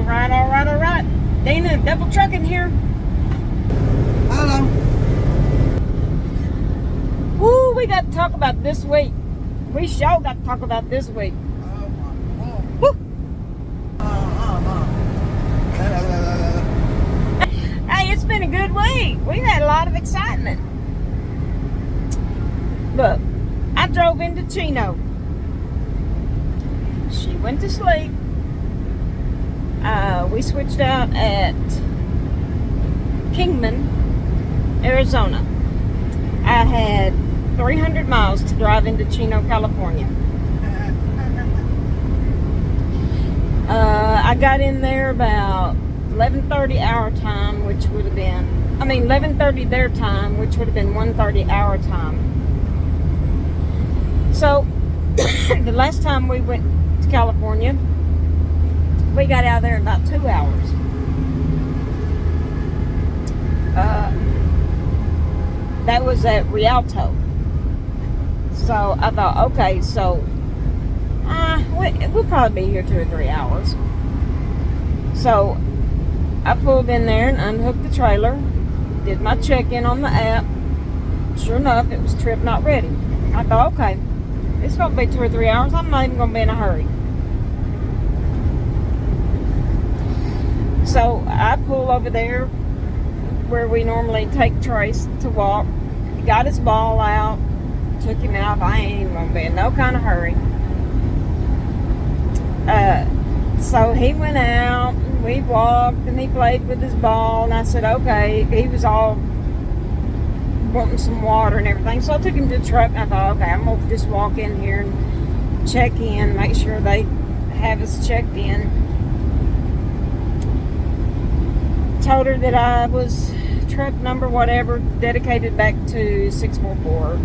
All right, all right, all right. Dana, double trucking here. Hello. Woo, we got to talk about this week. We sure got to talk about this week. Oh my Lord. Woo. Hey, it's been a good week. We've had a lot of excitement. Look, I drove into Chino. She went to sleep. We switched out at Kingman, Arizona. I had 300 miles to drive into Chino, California. I got in there about 11:30 our time, which would have been, 11:30 their time, which would have been 1:30 our time. So, the last time we went to California, we got out of there in about 2 hours. That was at Rialto. So I thought, okay, so we'll probably be here 2 or 3 hours. So I pulled in there and unhooked the trailer, did my check-in on the app. Sure enough, it was trip not ready. I thought, okay, it's going to be 2 or 3 hours. I'm not even going to be in a hurry. So I pull over there where we normally take Trace to walk. He got his ball out, took him out. I ain't even gonna be in no kind of hurry. So he went out, and we walked, and he played with his ball, and I said, okay. He was all wanting some water and everything. So I took him to the truck, and I thought, okay, I'm gonna just walk in here and check in, make sure they have us checked in. Told her that I was truck number whatever, dedicated back to 644.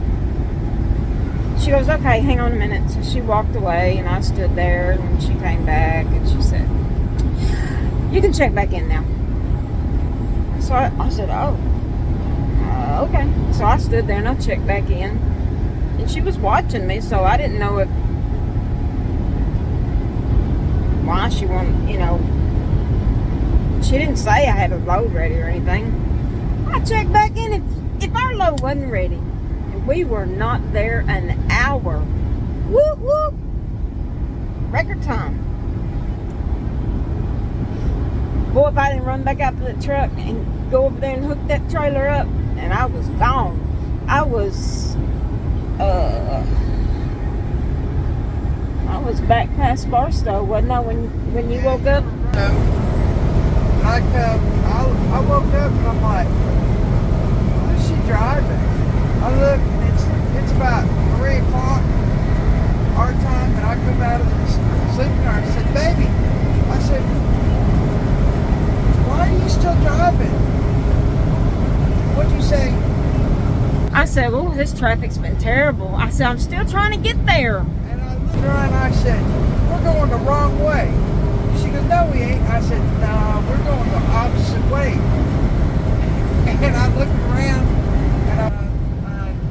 She goes, okay, hang on a minute. So she walked away, and I stood there, and she came back, and she said, you can check back in now. So I said, oh, okay. So I stood there, and I checked back in, and she was watching me, so I didn't know why she wanted, she didn't say I had a load ready or anything. I checked back in. If our load wasn't ready, and we were not there an hour, whoop, whoop, record time. Boy, if I didn't run back out to the truck and go over there and hook that trailer up, and I was gone. I was back past Barstow, wasn't I, when you woke up? I woke up and I'm like, what is she driving? I look and it's about 3 o'clock our time, and I come out of the sleeping car and I said, baby, I said, why are you still driving? What'd you say? I said, oh, this traffic's been terrible. I said, I'm still trying to get there. And I looked around and I said, we're going the wrong way. She goes, no, we ain't. I said, no, we're going the opposite way. And I looked around, and I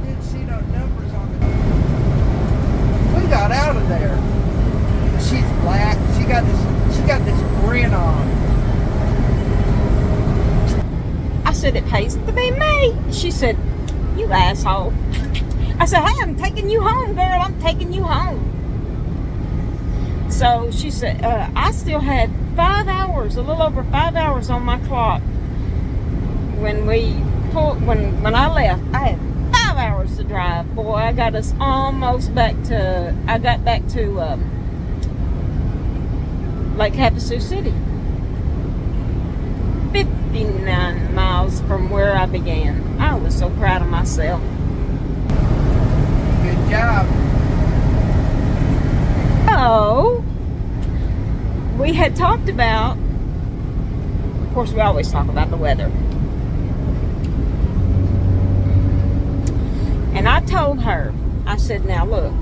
didn't see no numbers on it. We got out of there. She's black. She got this grin on. I said, it pays to be me. She said, you asshole. I said, hey, I'm taking you home, girl. I'm taking you home. So she said, I still had 5 hours, a little over 5 hours on my clock when when I left. I had 5 hours to drive. Boy, I got us almost back to Lake Havasu City. 59 miles from where I began. I was so proud of myself. Good job. So, we had talked about, of course, we always talk about the weather. And I told her, I said, now look,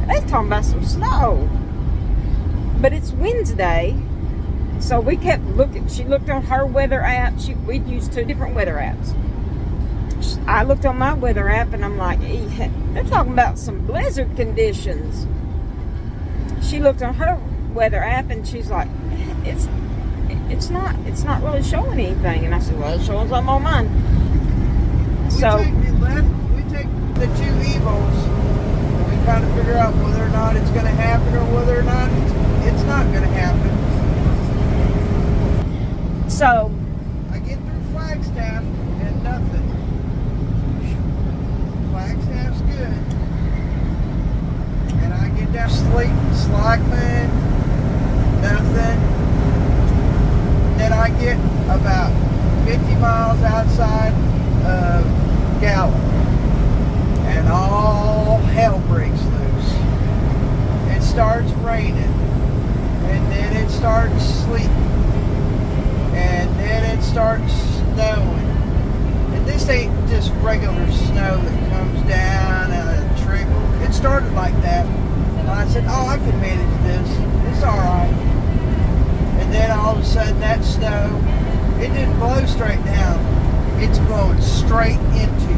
they're talking about some snow. But it's Wednesday, so we kept looking. She looked on her weather app. We'd used 2 different weather apps. I looked on my weather app, and I'm like, they're talking about some blizzard conditions. She looked on her weather app, and she's like, it's not really showing anything. And I said, well, it's showing something on mine. So We take the two evils, and we kind of figure out whether or not it's going to happen or whether or not it's not going to happen. So I get through Flagstaff and nothing. Flagstaff's good. And I get down Slackman, nothing. Then I get about 50 miles outside of Gallup, and all hell breaks loose. It starts raining, and then it starts sleeting, and then it starts snowing. And this ain't just regular snow that comes down and a trickle. It started like that, and I said, oh, I can manage this. It's all right. And then all of a sudden, that snow, it didn't blow straight down. It's blowing straight into,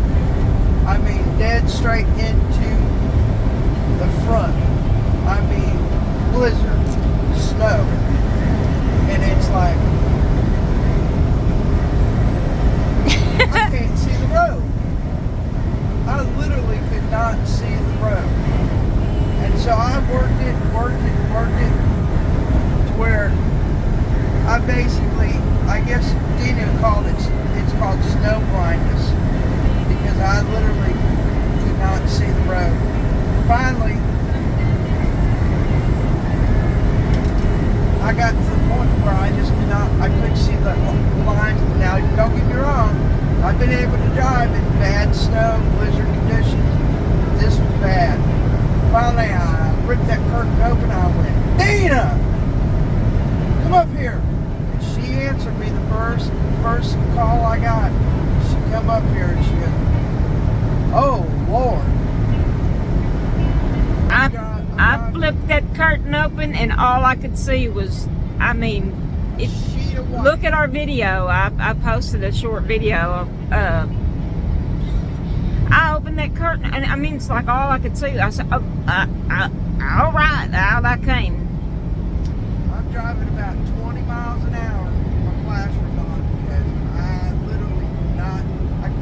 I mean, dead straight into the front. I mean, blizzard, snow. And it's like, I can't see the road. I literally could not see the road. And so I worked it to where I basically, I guess Dina called it, it's called snow blindness, because I literally could not see the road. Finally, I got to the point where I just couldn't see the lines. Now, don't get me wrong, I've been able to drive in bad snow, blizzard conditions. This was bad. Finally, I ripped that curtain open and I went, Dina! Come up here. And she answered me the first call I got. She come up here and she goes, oh, Lord. I flipped that curtain open and all I could see was, I mean, look at our video. I posted a short video. I opened that curtain and I mean, it's like all I could see. I said, oh, all right, out I came. I'm driving about 20 miles an hour with my flashers on because I literally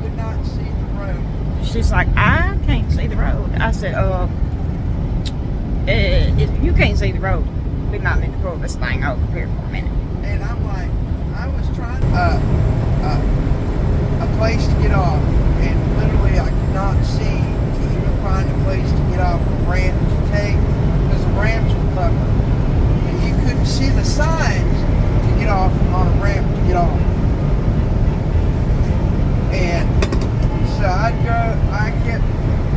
could not see the road. She's like, I can't see the road. I said, if you can't see the road, we might need to pull this thing over here for a minute. And I'm like, I was trying a place to get off, and literally I could not see to even find a place to get off, a ramp to take, because the ramps were covered. And you couldn't see the signs to get off on a ramp to get off. And so I kept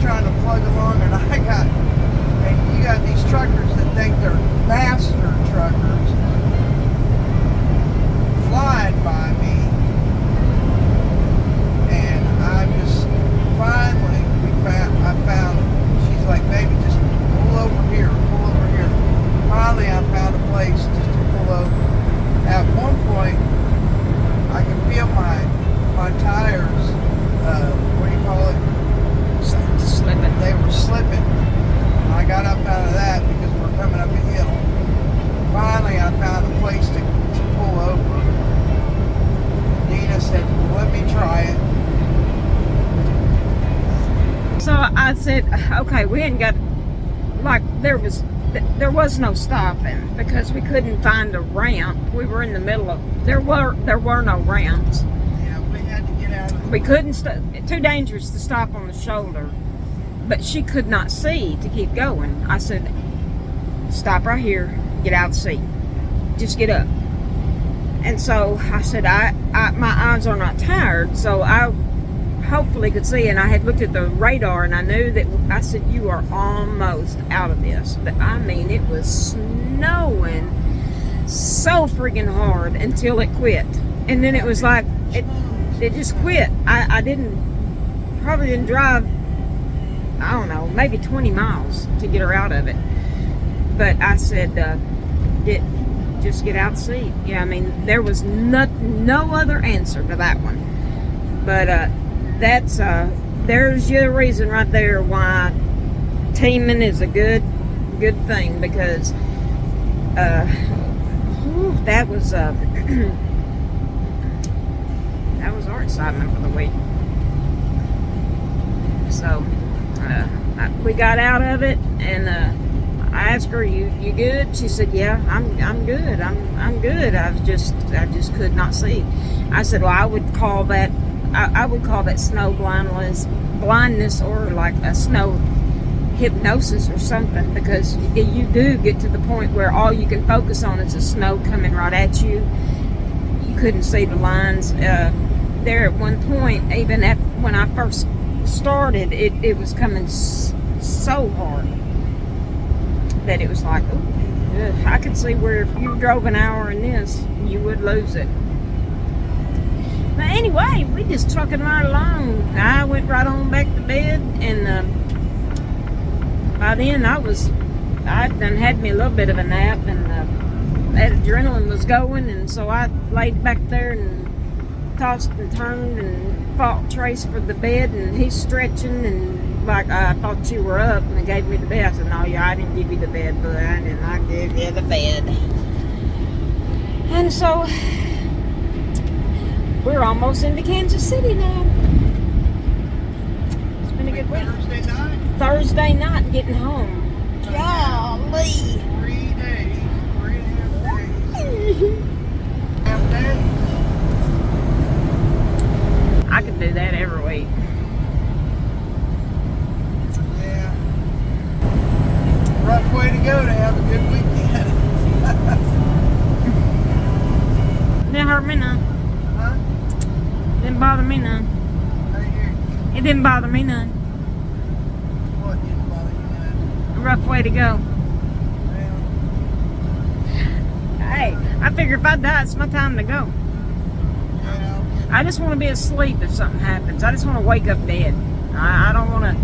trying to plug along, and you got these truckers that think they're master truckers flying by me. And I just finally, I found, she's like, baby, just pull over here. Finally, I found a place just to pull over. At one point, I could feel my tires, what do you call it? Slipping. They were slipping. I got up out of that because we're coming up a hill. Finally, I found a place to pull over. Dina said, well, let me try it. So I said, okay, we hadn't got, like, there was no stopping because we couldn't find a ramp. We were in the middle of, there were no ramps. Yeah, we had to get out of the We couldn't, too dangerous to stop on the shoulder. But she could not see to keep going. I said, stop right here, get out of the seat. Just get up. And so I said, my eyes are not tired, so I hopefully could see. And I had looked at the radar and I knew that, I said, you are almost out of this. But I mean, it was snowing so freaking hard until it quit. And then it was like, it just quit. I probably didn't drive, I don't know, maybe 20 miles to get her out of it. But I said, just get out the seat. Yeah, I mean, there was no other answer to that one. But there's your reason right there why teaming is a good thing, because that was that was our excitement for the week. So we got out of it, and I asked her, "You good?" She said, "Yeah, I'm good. I'm good. I just could not see." I said, "Well, I would call that snow blindness, or like a snow hypnosis or something, because you do get to the point where all you can focus on is the snow coming right at you. You couldn't see the lines. There at one point, even when I first started, it was coming so hard that it was like, ooh, I could see where if you drove an hour in this, you would lose it. But anyway, we just trucking right along. I went right on back to bed, and by then I'd done had me a little bit of a nap, and that adrenaline was going, and so I laid back there and tossed and turned and fought Trace for the bed, and he's stretching, and like, I thought you were up, and they gave me the bed. I said, "No, yeah, I didn't give you the bed, but I did not give you the bed." And so we're almost into Kansas City now. It's been a good week. Thursday night getting home. Golly. 3 days, 3.5 days. Half day. I could do that every week. Yeah. Rough way to go to have a good weekend. Didn't hurt me none. Huh? Didn't bother me none. How you doing? It didn't bother me none. What didn't bother you none? A rough way to go. Well, Hey, I figure if I die, it's my time to go. yeah. I just want to be asleep if something happens. I just want to wake up dead. I don't want to.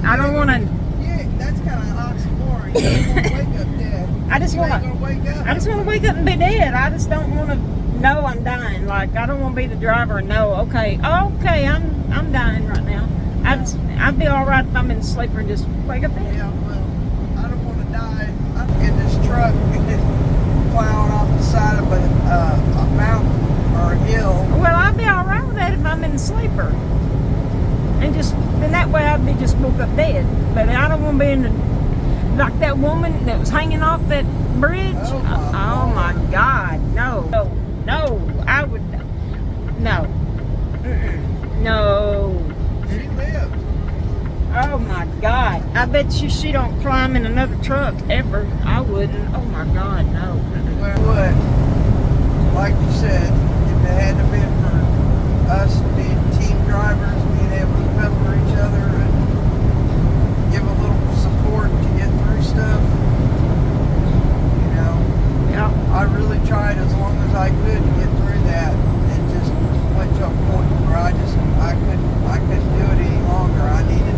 I don't want to. Yeah, that's kind of oxymoron. You don't want to wake up dead. I just You want ain't to. gonna wake up. I just want to wake up and be dead. I just don't want to know I'm dying. Like, I don't want to be the driver and know, okay, I'm dying right now. I'd be all right if I'm in sleeper and just wake up dead. Yeah, well, I don't want to die. I'm in this truck plowing off the side of a mountain or a hill. Well, I'd be all right with that if I'm in the sleeper. And then that way I'd be just woke up dead. But I don't want to be in the, like that woman that was hanging off that bridge. Oh, my God, no, I would, no, no. She lived. Oh my God, I bet you she don't climb in another truck ever. I wouldn't. Oh my God, no. Well, would. Like you said, if it hadn't been for us being team drivers, being able to cover each other and give a little support to get through stuff, you know, Yeah. I really tried as long as I could to get through that, and just went to a point where I couldn't do it any longer. I needed.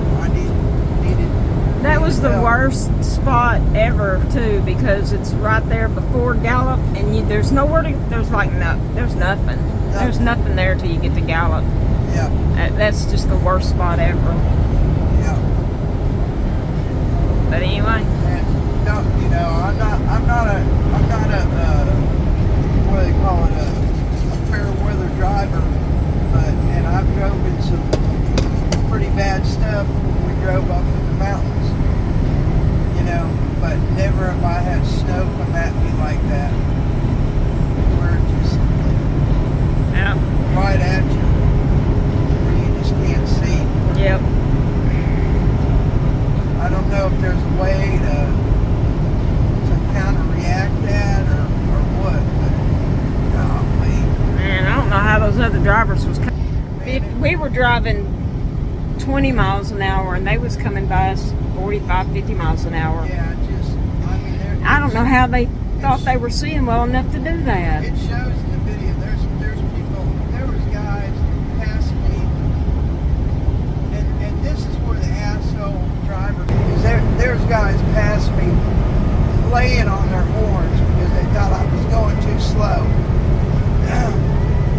That was the help. worst spot ever too, because it's right there before Gallup, and there's nowhere to. There's nothing. There's nothing there till you get to Gallup. Yeah. That's just the worst spot ever. Yeah. But anyway, And don't, you know, I'm not a what do they call it, a fair weather driver, and I've drove in some pretty bad stuff when we drove up in the mountains, you know, but never have I had snow come at me like that, where it just yeah, right at you, where you just can't see. yep. I don't know if there's a way to kind of react that or what, but golly. Man, I don't know how those other drivers was. We were driving 20 miles an hour, and they was coming by us 45, 50 miles an hour. Yeah, I don't know how they thought they were seeing well enough to do that. It shows in the video. There's people. There was guys past me, and this is where the asshole driver is. There's guys past me laying on their horns because they thought I was going too slow.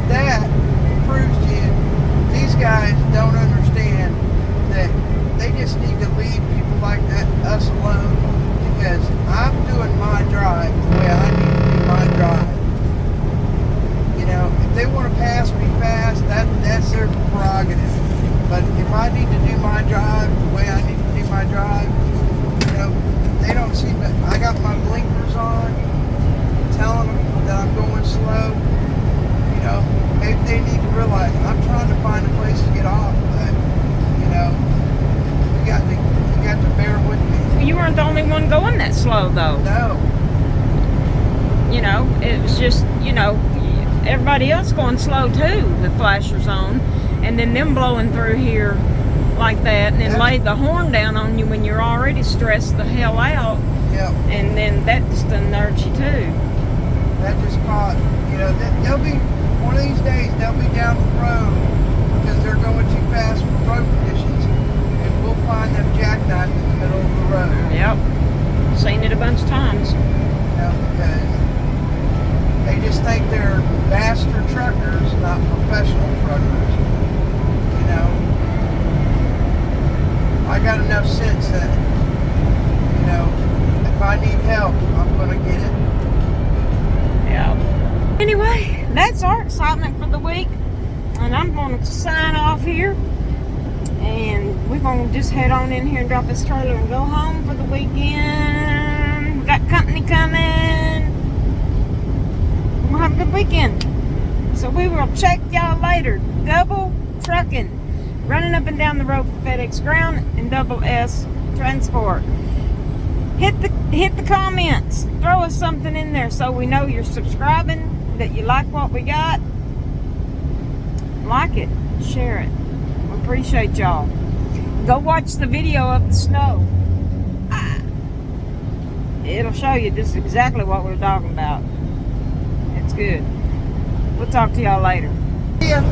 That proves to you these guys don't understand that they just need to leave people like that, us alone, because I'm doing my drive the way I need to do my drive. slow though. No. You know, it was just, you know, everybody else going slow too with flashers on, and then them blowing through here like that, and then lay the horn down on you when you're already stressed the hell out. Yep. And then that just unnerves you too. That just caught, you know, they'll be, one of these days, they'll be down the road because they're going too fast for road conditions, and we'll find them jackknife in the middle of the road. Yep. Seen it a bunch of times. Because they just think they're master truckers, not professional truckers. You know, I got enough sense that, you know, if I need help, I'm going to get it. Yeah. Anyway, that's our excitement for the week. And I'm going to sign off here. And we're going to just head on in here and drop this trailer and go home for the weekend. We got company coming. We'll have a good weekend. So we will check y'all later. Double Trucking. Running up and down the road for FedEx Ground and Double S Transport. Hit the comments. Throw us something in there so we know you're subscribing, that you like what we got. Like it. Share it. We appreciate y'all. Go watch the video of the snow. It'll show you just exactly what we're talking about. It's good. We'll talk to y'all later. Yeah.